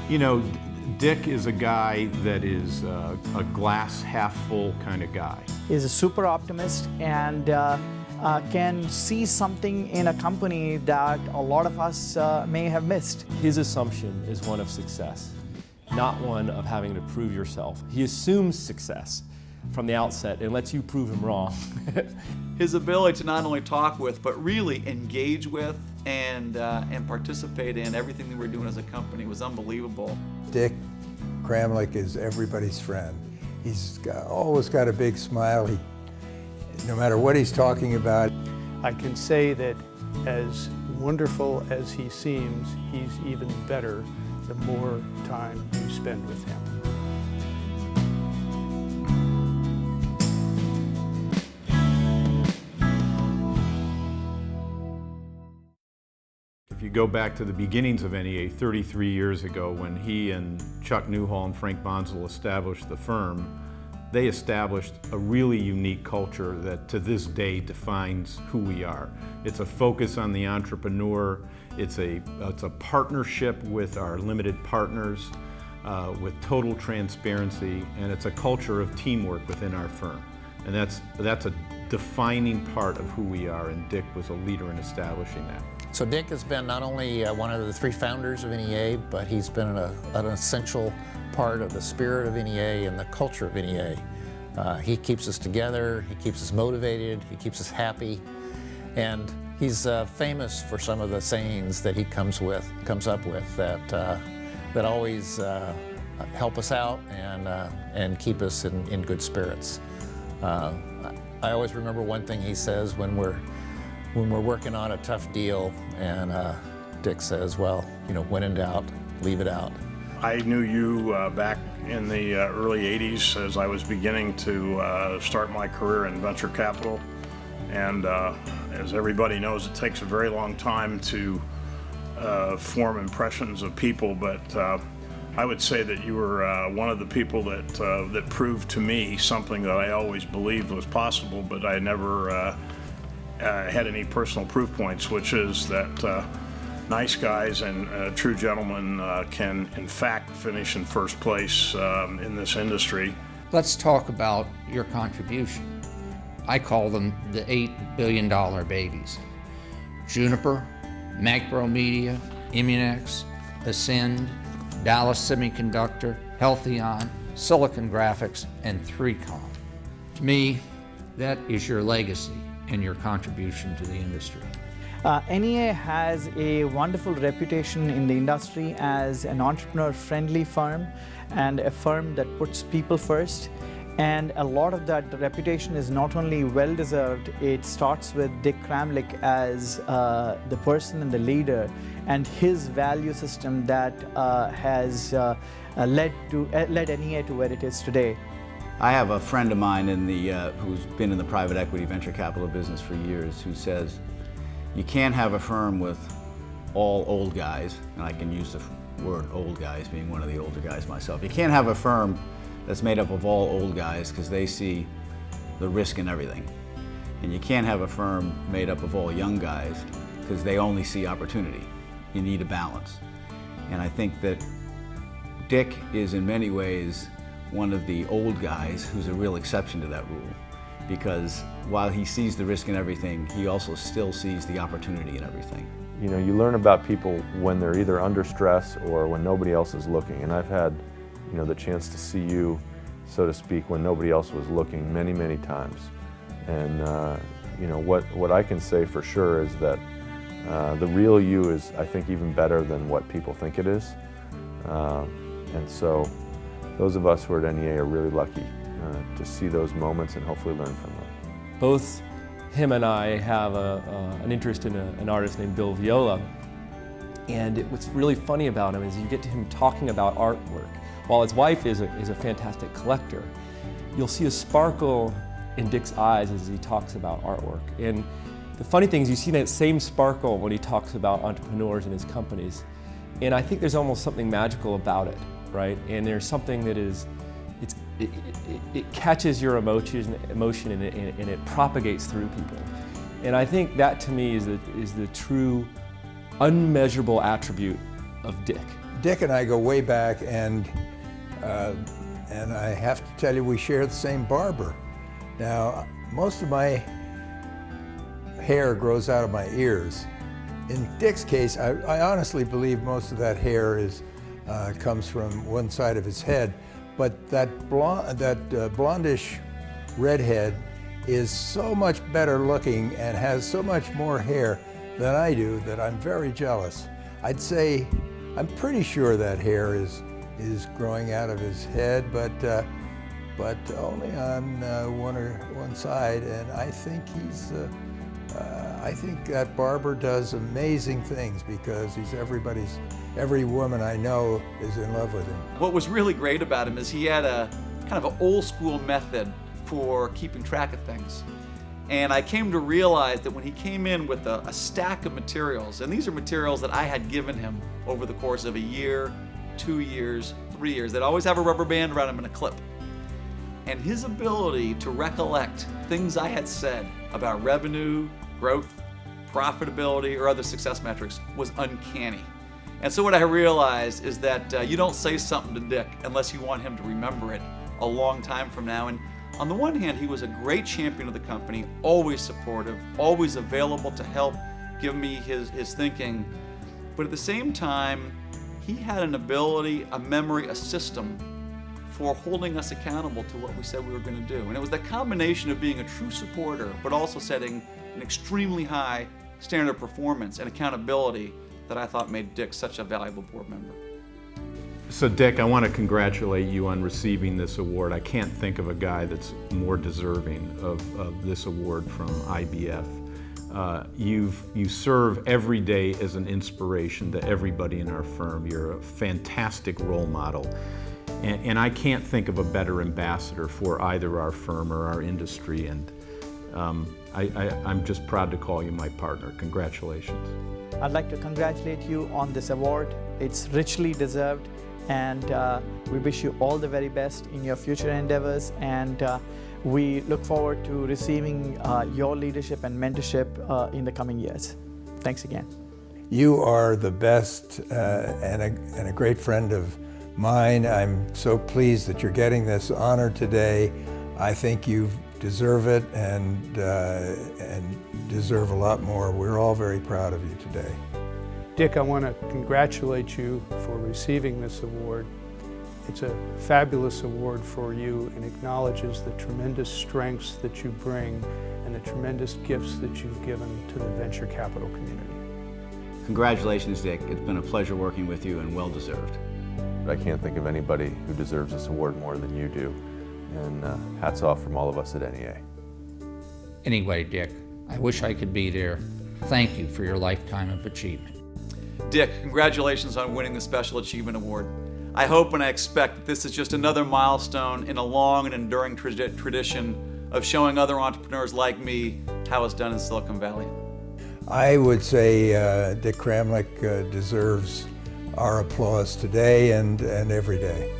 You know, Dick is a guy that is a glass half full kind of guy. He's a super optimist and can see something in a company that a lot of us may have missed. His assumption is one of success, not one of having to prove yourself. He assumes success from the outset and lets you prove him wrong. His ability to not only talk with, but really engage with and participate in everything that we're doing as a company was unbelievable. Dick Kramlich is everybody's friend. He's always got a big smile. No matter what he's talking about. I can say that as wonderful as he seems, he's even better the more time you spend with him. If you go back to the beginnings of NEA 33 years ago when he and Chuck Newhall and Frank Bonzel established the firm, they established a really unique culture that to this day defines who we are. It's a focus on the entrepreneur, it's a partnership with our limited partners, with total transparency, and it's a culture of teamwork within our firm. And that's a defining part of who we are, and Dick was a leader in establishing that. So Dick has been not only one of the three founders of NEA, but he's been an essential part of the spirit of NEA and the culture of NEA. He keeps us together, he keeps us motivated, he keeps us happy, and he's famous for some of the sayings that he comes up with that always help us out and keep us in good spirits. I always remember one thing he says when we're working on a tough deal, and Dick says, well, you know, when in doubt, leave it out. I knew you back in the early 80s as I was beginning to start my career in venture capital. And as everybody knows, it takes a very long time to form impressions of people, but I would say that you were one of the people that proved to me something that I always believed was possible, but I never had any personal proof points, which is that nice guys and true gentlemen can in fact finish in first place in this industry. Let's talk about your contribution. I call them the $8 billion babies. Juniper, Macromedia, Immunex, Ascend, Dallas Semiconductor, Healthion, Silicon Graphics, and 3Com. To me, that is your legacy and your contribution to the industry. NEA has a wonderful reputation in the industry as an entrepreneur-friendly firm and a firm that puts people first. And a lot of that reputation is not only well-deserved, it starts with Dick Kramlich as the person and the leader, and his value system that has led NEA to where it is today. I have a friend of mine who's been in the private equity venture capital business for years who says, you can't have a firm with all old guys, and I can use the word old guys being one of the older guys myself. You can't have a firm that's made up of all old guys because they see the risk in everything. And you can't have a firm made up of all young guys because they only see opportunity. You need a balance. And I think that Dick is in many ways one of the old guys who's a real exception to that rule, because while he sees the risk in everything, he also still sees the opportunity in everything. You know, you learn about people when they're either under stress or when nobody else is looking. And I've had, you know, the chance to see you, so to speak, when nobody else was looking many, many times. And you know, what I can say for sure is that the real you is, I think, even better than what people think it is. And so those of us who are at NEA are really lucky to see those moments and hopefully learn from them. Both him and I have an interest in an artist named Bill Viola. And what's really funny about him is you get to him talking about artwork. While his wife is a fantastic collector, you'll see a sparkle in Dick's eyes as he talks about artwork. And the funny thing is you see that same sparkle when he talks about entrepreneurs and his companies. And I think there's almost something magical about it, right? And there's something that is, it catches your emotion and it propagates through people. And I think that to me is the true unmeasurable attribute of Dick. Dick and I go way back, and I have to tell you, we share the same barber. Now, most of my hair grows out of my ears. In Dick's case, I honestly believe most of that hair comes from one side of his head, but that blondish redhead is so much better looking and has so much more hair than I do that I'm very jealous. I'd say, I'm pretty sure that hair is growing out of his head, but only on one side, and I think that barber does amazing things because every woman I know is in love with him. What was really great about him is he had a kind of an old school method for keeping track of things. And I came to realize that when he came in with a stack of materials, and these are materials that I had given him over the course of a year, 2 years, 3 years, they'd always have a rubber band around him and a clip. And his ability to recollect things I had said about revenue, growth, profitability, or other success metrics was uncanny. And so what I realized is that you don't say something to Dick unless you want him to remember it a long time from now. And on the one hand, he was a great champion of the company, always supportive, always available to help give me his thinking. But at the same time, he had an ability, a memory, a system for holding us accountable to what we said we were going to do. And it was the combination of being a true supporter, but also setting an extremely high standard of performance and accountability that I thought made Dick such a valuable board member. So Dick, I want to congratulate you on receiving this award. I can't think of a guy that's more deserving of this award from IBF. You serve every day as an inspiration to everybody in our firm. You're a fantastic role model. And I can't think of a better ambassador for either our firm or our industry. And I'm just proud to call you my partner. Congratulations. I'd like to congratulate you on this award. It's richly deserved, and we wish you all the very best in your future endeavors, and we look forward to receiving your leadership and mentorship in the coming years. Thanks again. You are the best and a great friend of mine. I'm so pleased that you're getting this honor today. I think you deserve it and deserve a lot more. We're all very proud of you today. Dick, I want to congratulate you for receiving this award. It's a fabulous award for you and acknowledges the tremendous strengths that you bring and the tremendous gifts that you've given to the venture capital community. Congratulations, Dick. It's been a pleasure working with you and well deserved. I can't think of anybody who deserves this award more than you do. And hats off from all of us at NEA. Anyway, Dick, I wish I could be there. Thank you for your lifetime of achievement. Dick, congratulations on winning the Special Achievement Award. I hope and I expect that this is just another milestone in a long and enduring tradition of showing other entrepreneurs like me how it's done in Silicon Valley. I would say Dick Kramlich deserves our applause today and every day.